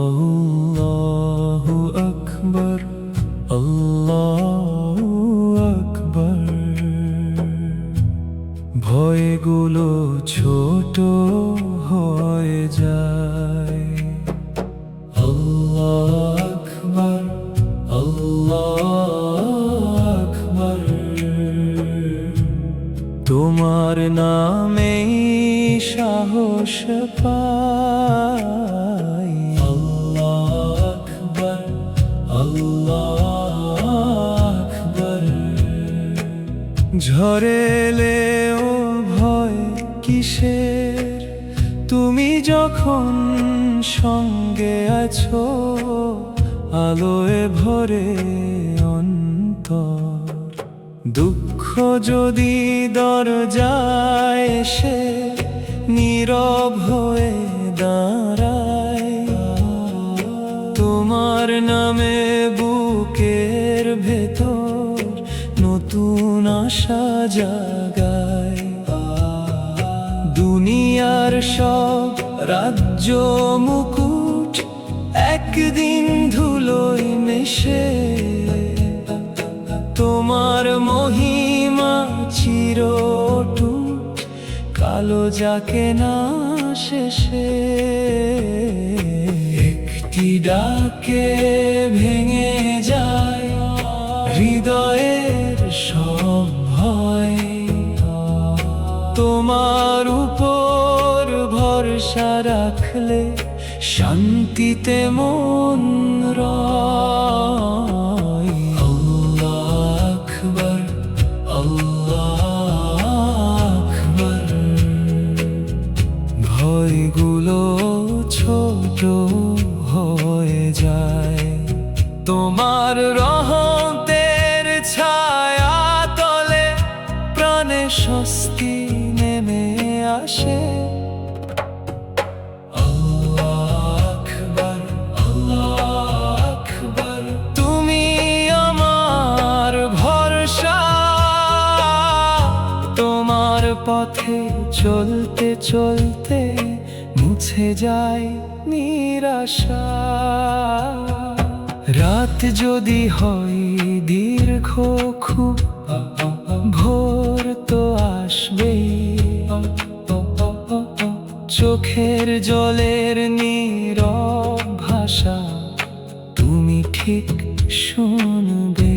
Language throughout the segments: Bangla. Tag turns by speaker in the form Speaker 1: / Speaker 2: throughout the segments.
Speaker 1: আল্লাহু আকবার, আল্লাহু আকবার। ভয়গুলো ছোট হয়ে যায়। আল্লাহু আকবার, আল্লাহু আকবার। তোমার নামেই সাহস পাই। আল্লাহু আকবার, আল্লাহু আকবার। ঝড়ে এলেও ভয় কিসের, তুমি যখন সঙ্গে আছো। আলোয় ভরে অন্তর, দুঃখ যদি দরজায় এসে নীরব হয়ে দাঁড়ায়। তোমার নামে বুকের ভেতর নতুন আশা জাগায়। দুনিয়ার সব রাজ্য মুকুট একদিন ধুলোয় মেশে। তোমার মহিমা চিরটুট, কালো যাকে না শেষে। একটি ডাকে ভেঙে যায় হৃদয়ের সব ভয়। তোমার উপর ভরসা রাখলে শান্তিতে মন রয়। আল্লাহু আকবার, আল্লাহু আকবার। ভয়গুলো ছোট হয়ে যায়। তোমার রহমতের ছায়া তলে প্রাণে স্বস্তি নেমে আসে। পথে চলতে চলতে মুছে যায় নিরাশা। রাত যদি হয় দীর্ঘ খুব, ভোর তো আসবেই। চোখের জলের নীরব ভাষা তুমি ঠিক শুনবে।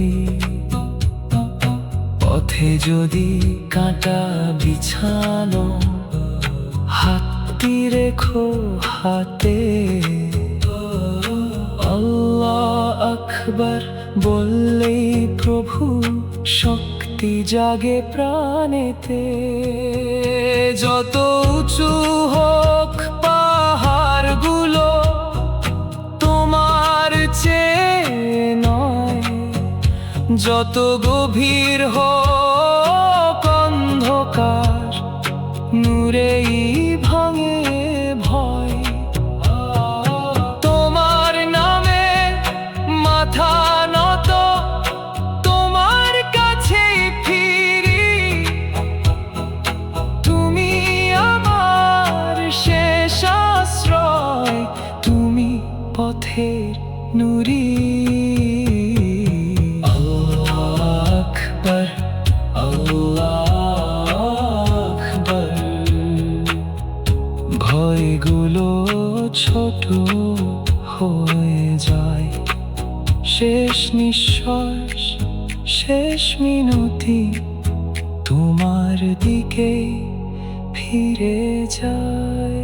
Speaker 1: পথে যদি কাঁটা বিছানো, হাতটি রেখো হাতে। আল্লাহু আকবার বললেই প্রভু শক্তি জাগে প্রাণেতে। যত উঁচু হোক পাহাড়গুলো তোমার চেয়ে নয়। যত গভীর হোক অন্ধকার, নূরেই ভাঙে ভয়। তোমার নামে মাথা নত, তোমার কাছেই ফিরি। তুমি আমার শেষ আশ্রয়, তুমি পথের নুরি। ভয়গুলো ছোট হয়ে যায়। শেষ নিঃশ্বাস, শেষ মিনতি তোমার দিকে ফিরে যায়।